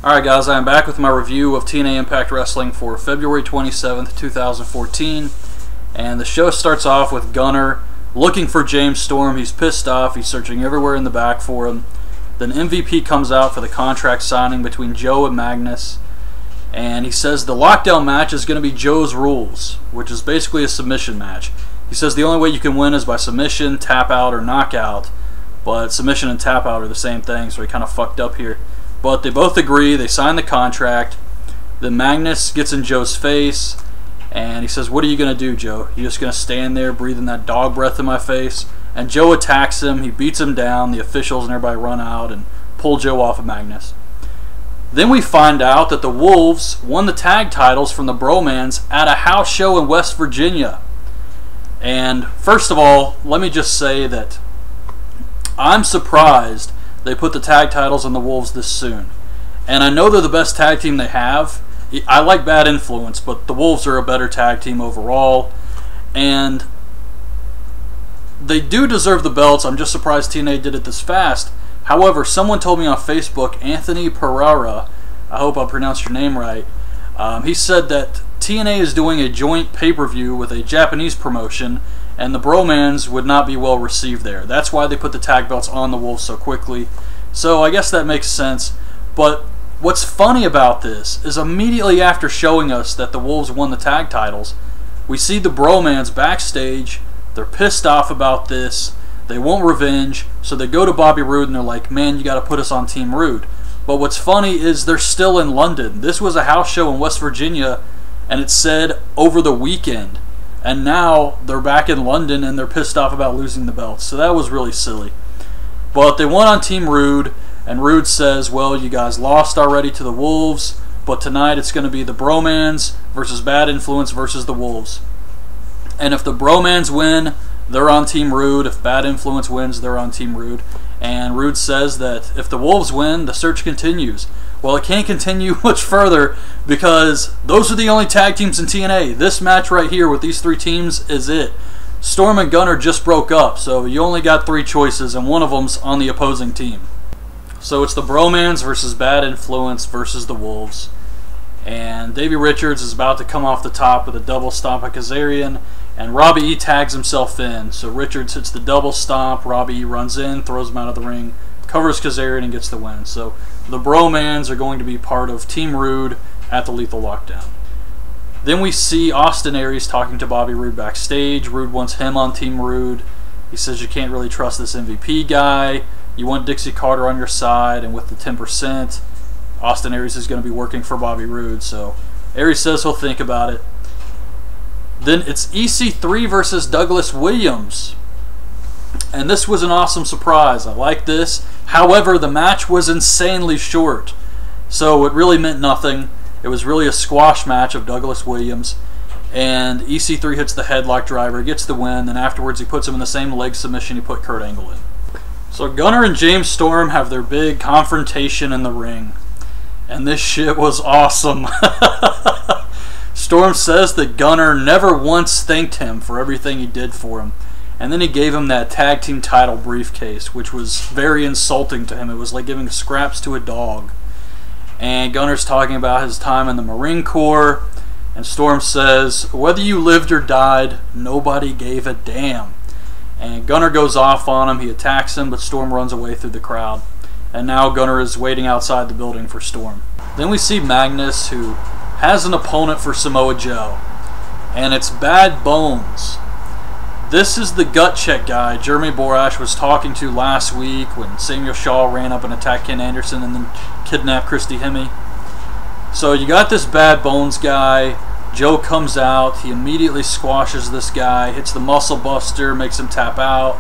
Alright guys, I am back with my review of TNA Impact Wrestling for February 27th, 2014. And the show starts off with Gunner looking for James Storm. He's pissed off. He's searching everywhere in the back for him. Then MVP comes out for the contract signing between Joe and Magnus. And he says the lockdown match is going to be Joe's rules, which is basically a submission match. He says the only way you can win is by submission, tap out, or knockout. But submission and tap out are the same thing, so he kind of fucked up here. But they both agree, they sign the contract. Then Magnus gets in Joe's face, and he says, "What are you going to do, Joe? You're just going to stand there breathing that dog breath in my face?" And Joe attacks him, he beats him down, the officials and everybody run out and pull Joe off of Magnus. Then we find out that the Wolves won the tag titles from the Bromans at a house show in West Virginia. And first of all, let me just say that I'm surprised they put the tag titles on the Wolves this soon. And I know they're the best tag team they have. I like Bad Influence, but the Wolves are a better tag team overall. And they do deserve the belts. I'm just surprised TNA did it this fast. However, someone told me on Facebook, Anthony Pereira, I hope I pronounced your name right, he said that TNA is doing a joint pay-per-view with a Japanese promotion, and the Bromans would not be well received there. That's why they put the tag belts on the Wolves so quickly. So I guess that makes sense. But what's funny about this is immediately after showing us that the Wolves won the tag titles, we see the Bromans backstage. They're pissed off about this. They want revenge. So they go to Bobby Roode and they're like, "Man, you got to put us on Team Roode." But what's funny is they're still in London. This was a house show in West Virginia, and it said over the weekend. And now they're back in London and they're pissed off about losing the belts. So that was really silly. But they won on Team Roode, and Roode says, "Well, you guys lost already to the Wolves, but tonight it's going to be the Bromans versus Bad Influence versus the Wolves. And if the Bromans win, they're on Team Roode. If Bad Influence wins, they're on Team Roode." And Roode says that if the Wolves win, the search continues. Well, it can't continue much further because those are the only tag teams in TNA. This match right here with these three teams is it. Storm and Gunner just broke up, so you only got three choices, and one of them's on the opposing team. So it's the Bromans versus Bad Influence versus the Wolves. And Davey Richards is about to come off the top with a double stomp at Kazarian, and Robbie E tags himself in. So Richards hits the double stomp, Robbie E runs in, throws him out of the ring, covers Kazarian, and gets the win. So the Bromans are going to be part of Team Roode at the Lethal Lockdown. Then we see Austin Aries talking to Bobby Roode backstage. Roode wants him on Team Roode. He says you can't really trust this MVP guy. You want Dixie Carter on your side, and with the 10%, Austin Aries is going to be working for Bobby Roode. So Aries says he'll think about it. Then it's EC3 versus Douglas Williams. And this was an awesome surprise. I like this. However, the match was insanely short, so it really meant nothing. It was really a squash match of Douglas Williams. And EC3 hits the headlock driver, gets the win, and afterwards he puts him in the same leg submission he put Kurt Angle in. So Gunner and James Storm have their big confrontation in the ring. And this shit was awesome. Storm says that Gunner never once thanked him for everything he did for him. And then he gave him that tag team title briefcase, which was very insulting to him. It was like giving scraps to a dog. And Gunner's talking about his time in the Marine Corps. And Storm says, "Whether you lived or died, nobody gave a damn." And Gunner goes off on him. He attacks him, but Storm runs away through the crowd. And now Gunner is waiting outside the building for Storm. Then we see Magnus, who has an opponent for Samoa Joe. And it's Bad Bones. This is the gut check guy Jeremy Borash was talking to last week when Samuel Shaw ran up and attacked Ken Anderson and then kidnapped Christy Hemme. So you got this Bad Bones guy. Joe comes out. He immediately squashes this guy, hits the muscle buster, makes him tap out.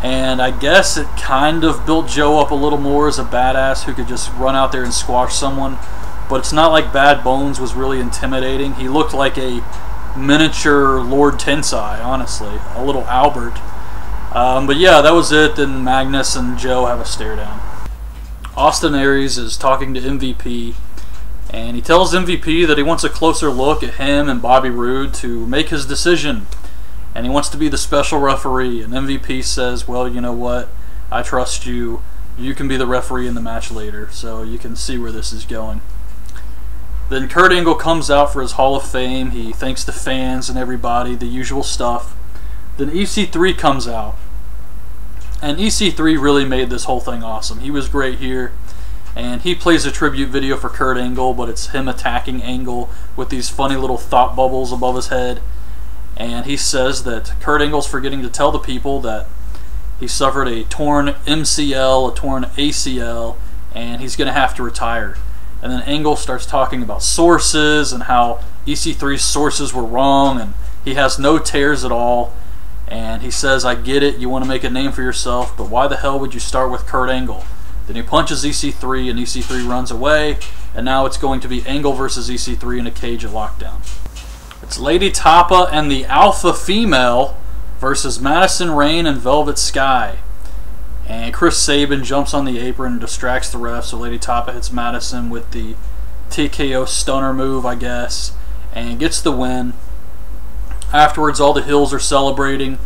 And I guess it kind of built Joe up a little more as a badass who could just run out there and squash someone. But it's not like Bad Bones was really intimidating. He looked like a miniature Lord Tensai, honestly, a little Albert. But yeah, that was it. Then Magnus and Joe have a stare down. Austin Aries is talking to MVP, and he tells MVP that he wants a closer look at him and Bobby Roode to make his decision, and he wants to be the special referee. And MVP says, "Well, you know what? I trust you. you can be the referee in the match later, so you can see where this is going. Then Kurt Angle comes out for his Hall of Fame. He thanks the fans and everybody, the usual stuff. Then EC3 comes out. And EC3 really made this whole thing awesome. He was great here. And he plays a tribute video for Kurt Angle, but it's him attacking Angle with these funny little thought bubbles above his head. And he says that Kurt Angle's forgetting to tell the people that he suffered a torn MCL, a torn ACL, and he's going to have to retire. And then Angle starts talking about sources and how EC3's sources were wrong and he has no tears at all. And he says, I get it, you want to make a name for yourself, but why the hell would you start with Kurt Angle? Then he punches EC3 and EC3 runs away, and now it's going to be Angle versus EC3 in a cage at Lockdown. It's Lady Tapa and the Alpha Female versus Madison, Rayne, and Velvet Sky. And Chris Sabin jumps on the apron and distracts the ref, so Lady Tapa hits Madison with the TKO stunner move, I guess, and gets the win. Afterwards, all the heels are celebrating,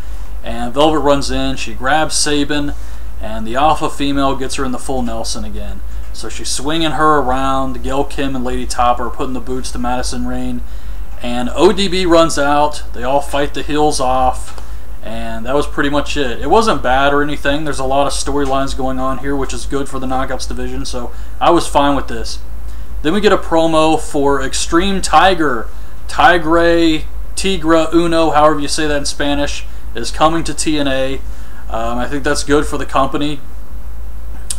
and Velvet runs in, she grabs Sabin, and the Alpha Female gets her in the full Nelson again. So she's swinging her around. Gill, Kim, and Lady Tapa are putting the boots to Madison, Rayne, and ODB runs out. They all fight the heels off. And that was pretty much it. It wasn't bad or anything. There's a lot of storylines going on here, which is good for the Knockouts division, so I was fine with this. Then we get a promo for Extreme Tiger. Tigre Uno, however you say that in Spanish, is coming to TNA. I think that's good for the company.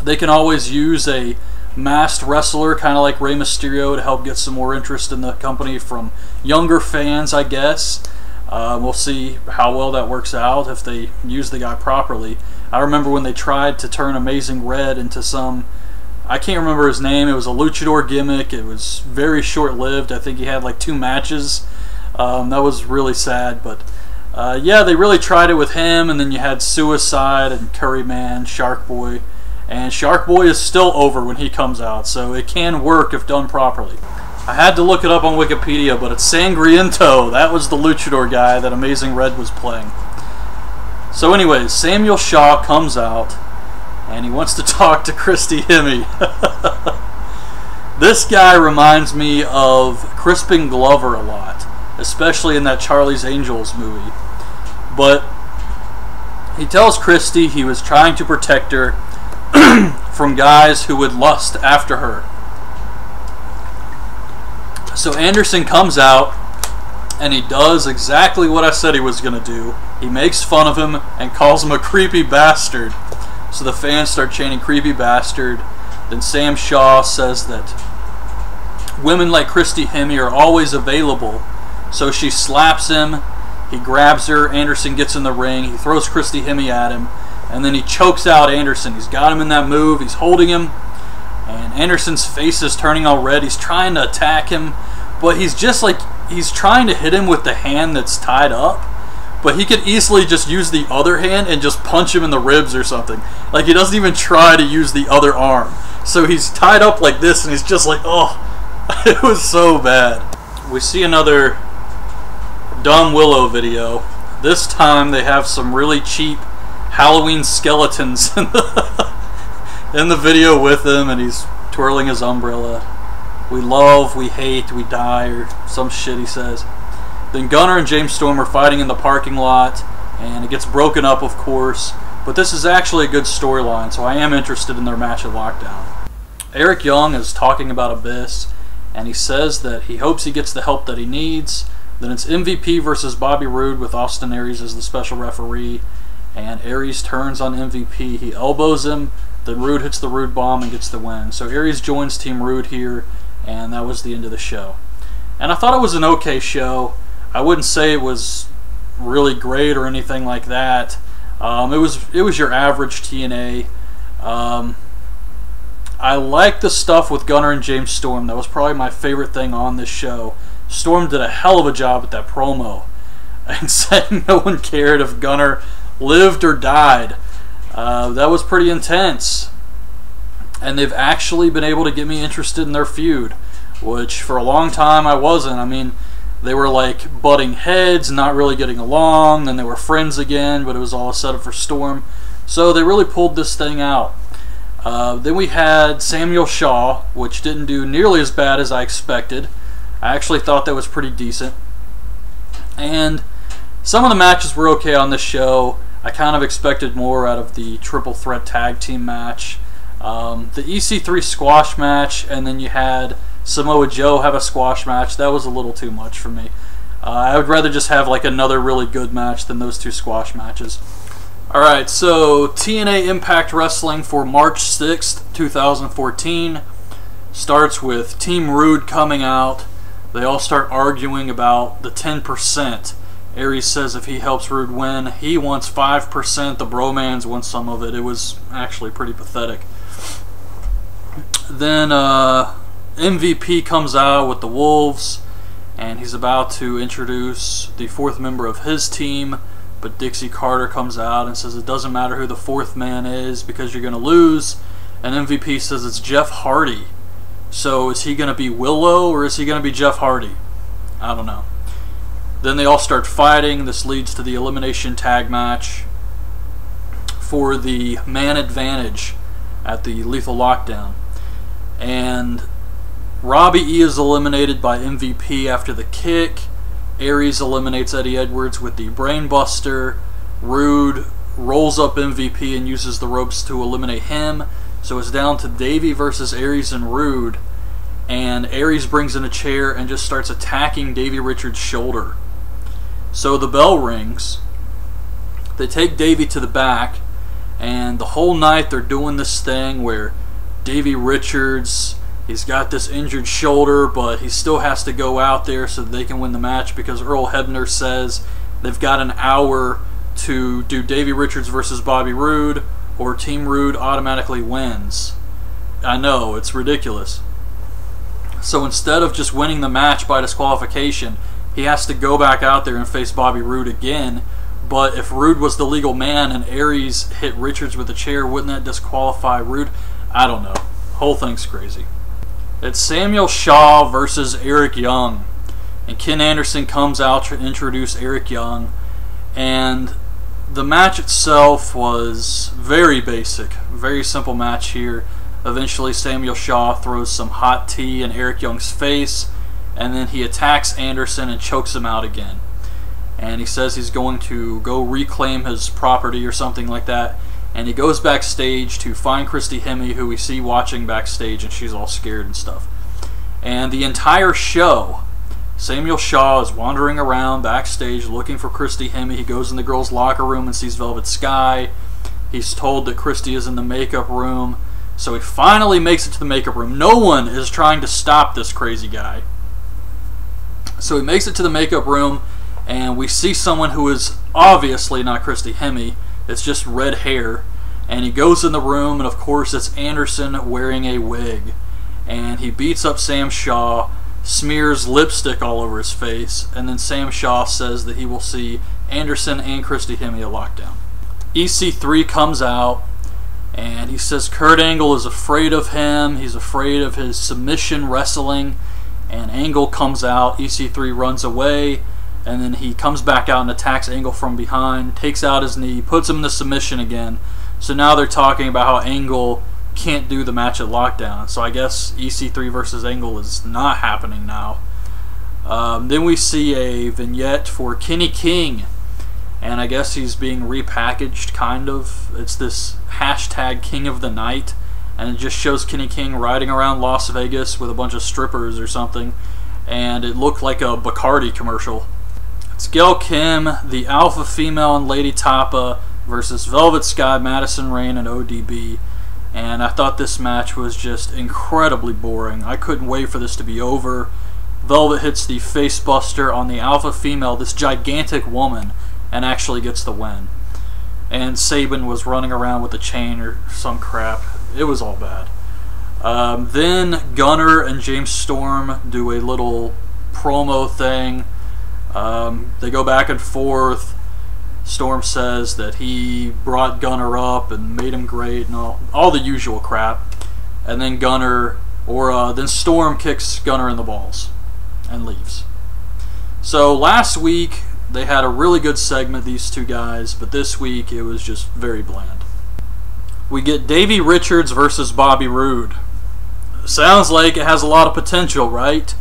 They can always use a masked wrestler, kind of like Rey Mysterio, to help get some more interest in the company from younger fans, I guess. We'll see how well that works out if they use the guy properly. I remember when they tried to turn Amazing Red into some, I can't remember his name, it was a luchador gimmick. It was very short-lived. I think he had like 2 matches. That was really sad, but yeah, they really tried it with him, and then you had Suicide and Curryman, Shark Boy, and Shark Boy is still over when he comes out, so it can work if done properly. I had to look it up on Wikipedia, but it's Sangriento. That was the luchador guy that Amazing Red was playing. So anyways, Samuel Shaw comes out, and he wants to talk to Christy Hemme. This guy reminds me of Crispin Glover a lot, especially in that Charlie's Angels movie. But he tells Christy he was trying to protect her from guys who would lust after her. So Anderson comes out, and he does exactly what I said he was going to do. He makes fun of him and calls him a creepy bastard. So the fans start chanting creepy bastard. Then Sam Shaw says that women like Christy Hemme are always available. So she slaps him, he grabs her, Anderson gets in the ring, he throws Christy Hemme at him, and then he chokes out Anderson. He's got him in that move, he's holding him, and Anderson's face is turning all red. He's trying to attack him, but he's just like, he's trying to hit him with the hand that's tied up, but he could easily just use the other hand and just punch him in the ribs or something. Like, he doesn't even try to use the other arm. So he's tied up like this, and he's just like, oh, it was so bad. We see another Dumb Willow video. This time they have some really cheap Halloween skeletons in the video with him, and he's twirling his umbrella. We love, we hate, we die, or some shit he says. Then Gunner and James Storm are fighting in the parking lot, and it gets broken up, of course. But this is actually a good storyline, so I am interested in their match at Lockdown. Eric Young is talking about Abyss, and he says that he hopes he gets the help that he needs. Then it's MVP versus Bobby Roode with Austin Aries as the special referee, and Aries turns on MVP. He elbows him, then Roode hits the Roode bomb and gets the win. So Aries joins Team Roode here, and that was the end of the show. And I thought it was an okay show. I wouldn't say it was really great or anything like that. It was your average TNA. I like the stuff with Gunner and James Storm. That was probably my favorite thing on this show. Storm did a hell of a job at that promo, and saying no one cared if Gunner lived or died. That was pretty intense. And they've actually been able to get me interested in their feud, which for a long time I wasn't. I mean, they were like butting heads, not really getting along, then they were friends again, but it was all a setup for Storm. So they really pulled this thing out. Then we had Samuel Shaw, which didn't do nearly as bad as I expected. I actually thought that was pretty decent. And some of the matches were okay on this show. I kind of expected more out of the triple threat tag team match. The EC3 squash match, and then you had Samoa Joe have a squash match. That was a little too much for me. I would rather just have like another really good match than those two squash matches. Alright, so TNA Impact Wrestling for March 6th, 2014 starts with Team Roode coming out. They all start arguing about the 10%. Aries says if he helps Roode win, he wants 5%. The Bromans want some of it. It was actually pretty pathetic. Then MVP comes out with the Wolves, and he's about to introduce the fourth member of his team, but Dixie Carter comes out and says it doesn't matter who the fourth man is because you're going to lose, and MVP says it's Jeff Hardy. So is he going to be Willow or is he going to be Jeff Hardy? I don't know. Then they all start fighting. This leads to the elimination tag match for the man advantage at the Lethal Lockdown. And Robbie E is eliminated by MVP after the kick. Aries eliminates Eddie Edwards with the Brainbuster. Roode rolls up MVP and uses the ropes to eliminate him. So it's down to Davey versus Aries and Roode. And Aries brings in a chair and just starts attacking Davey Richards' shoulder. So the bell rings. They take Davey to the back. And the whole night they're doing this thing where Davey Richards, he's got this injured shoulder, but he still has to go out there so that they can win the match because Earl Hebner says they've got an hour to do Davey Richards versus Bobby Roode, or Team Roode automatically wins. I know, it's ridiculous. So instead of just winning the match by disqualification, he has to go back out there and face Bobby Roode again. But if Roode was the legal man and Aries hit Richards with a chair, wouldn't that disqualify Roode? I don't know. Whole thing's crazy. It's Samuel Shaw versus Eric Young. And Ken Anderson comes out to introduce Eric Young. And the match itself was very basic. Very simple match here. Eventually Samuel Shaw throws some hot tea in Eric Young's face. And then he attacks Anderson and chokes him out again. And he says he's going to go reclaim his property or something like that. And he goes backstage to find Christy Hemme, who we see watching backstage, and she's all scared and stuff. And the entire show, Samuel Shaw is wandering around backstage looking for Christy Hemme. He goes in the girls' locker room and sees Velvet Sky. He's told that Christy is in the makeup room. So he finally makes it to the makeup room. No one is trying to stop this crazy guy. So he makes it to the makeup room, and we see someone who is obviously not Christy Hemme. It's just red hair. And he goes in the room, and of course it's Anderson wearing a wig. And he beats up Sam Shaw, smears lipstick all over his face, and then Sam Shaw says that he will see Anderson and Christy Hemme at Lockdown. EC3 comes out, and he says Kurt Angle is afraid of him. He's afraid of his submission wrestling. And Angle comes out. EC3 runs away. And then he comes back out and attacks Angle from behind, takes out his knee, puts him in the submission again. So now they're talking about how Angle can't do the match at Lockdown. So I guess EC3 versus Angle is not happening now. Then we see a vignette for Kenny King. And I guess he's being repackaged, kind of. It's this hashtag King of the Night. And it just shows Kenny King riding around Las Vegas with a bunch of strippers or something. And it looked like a Bacardi commercial. It's Gail Kim, the alpha female, and Lady Tapa versus Velvet Sky, Madison, Rayne, and ODB. And I thought this match was just incredibly boring. I couldn't wait for this to be over. Velvet hits the face buster on the alpha female, this gigantic woman, and actually gets the win. And Sabin was running around with a chain or some crap. It was all bad. Then Gunner and James Storm do a little promo thing. They go back and forth. Storm says that he brought Gunner up and made him great and all the usual crap. And then then Storm kicks Gunner in the balls and leaves. So last week they had a really good segment, these two guys, but this week it was just very bland. we get Davey Richards versus Bobby Roode. Sounds like it has a lot of potential, right?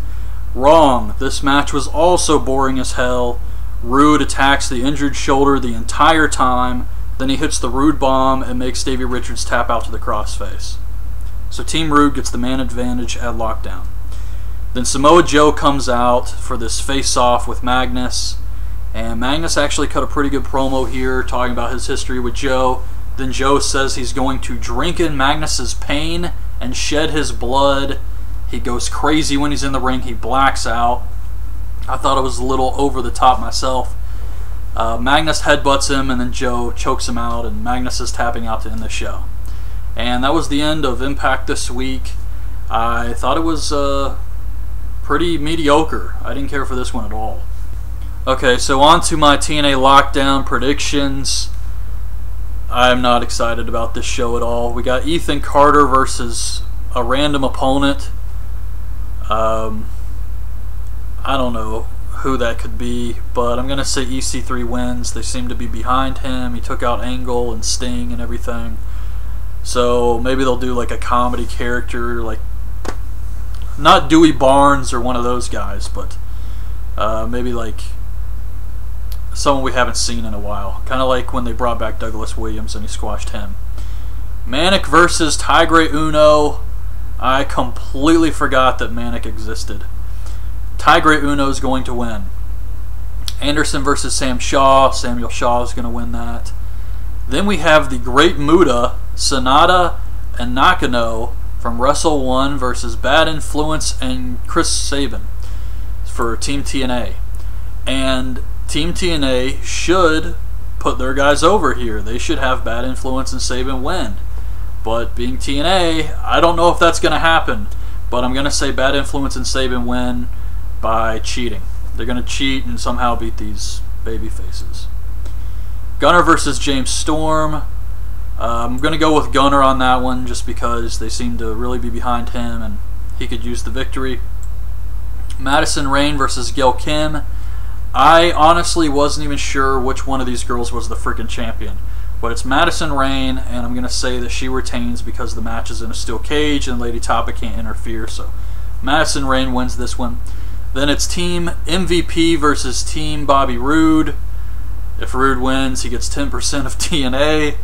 Wrong. This match was also boring as hell. Roode attacks the injured shoulder the entire time. Then he hits the Roode bomb and makes Davey Richards tap out to the crossface. So Team Roode gets the man advantage at Lockdown. Then Samoa Joe comes out for this face-off with Magnus. And Magnus actually cut a pretty good promo here talking about his history with Joe. Then Joe says he's going to drink in Magnus's pain and shed his blood. He goes crazy when he's in the ring. He blacks out. I thought it was a little over the top myself. Magnus headbutts him, and then Joe chokes him out, and Magnus is tapping out to end the show. And that was the end of Impact this week. I thought it was pretty mediocre. I didn't care for this one at all. Okay, so on to my TNA Lockdown predictions. I'm not excited about this show at all. We got Ethan Carter versus a random opponent. I don't know who that could be, but I'm going to say EC3 wins. They seem to be behind him. He took out Angle and Sting and everything. So maybe they'll do like a comedy character, like not Dewey Barnes or one of those guys, but maybe like someone we haven't seen in a while. Kind of like when they brought back Douglas Williams and he squashed him. Manic versus Tigre Uno. I completely forgot that Manic existed. Tigre Uno is going to win. Anderson versus Sam Shaw. Samuel Shaw is going to win that. Then we have the Great Muta, Sonata, and Nakano from Wrestle 1 versus Bad Influence and Chris Sabin for Team TNA. And Team TNA should put their guys over here. They should have Bad Influence and Sabin win. But being TNA, I don't know if that's going to happen. But I'm going to say Bad Influence and Sabin win by cheating. They're going to cheat and somehow beat these baby faces. Gunner versus James Storm. I'm going to go with Gunner on that one just because they seem to really be behind him and he could use the victory. Madison Rayne versus Gill Kim. I honestly wasn't even sure which one of these girls was the freaking champion. But it's Madison Rayne, and I'm going to say that she retains because the match is in a steel cage and Lady Tapa can't interfere. So Madison Rayne wins this one. Then it's Team MVP versus Team Bobby Roode. If Roode wins, he gets 10% of TNA.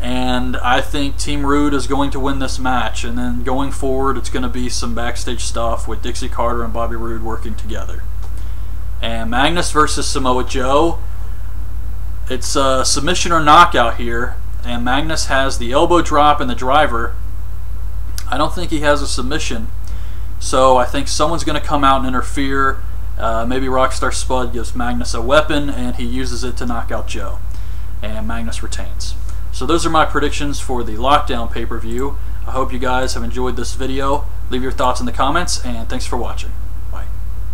And I think Team Roode is going to win this match. And then going forward, it's going to be some backstage stuff with Dixie Carter and Bobby Roode working together. And Magnus versus Samoa Joe. It's a submission or knockout here. And Magnus has the elbow drop and the driver. I don't think he has a submission. So I think someone's going to come out and interfere. Maybe Rockstar Spud gives Magnus a weapon and he uses it to knock out Joe. And Magnus retains. So those are my predictions for the Lockdown pay-per-view. I hope you guys have enjoyed this video. Leave your thoughts in the comments and thanks for watching.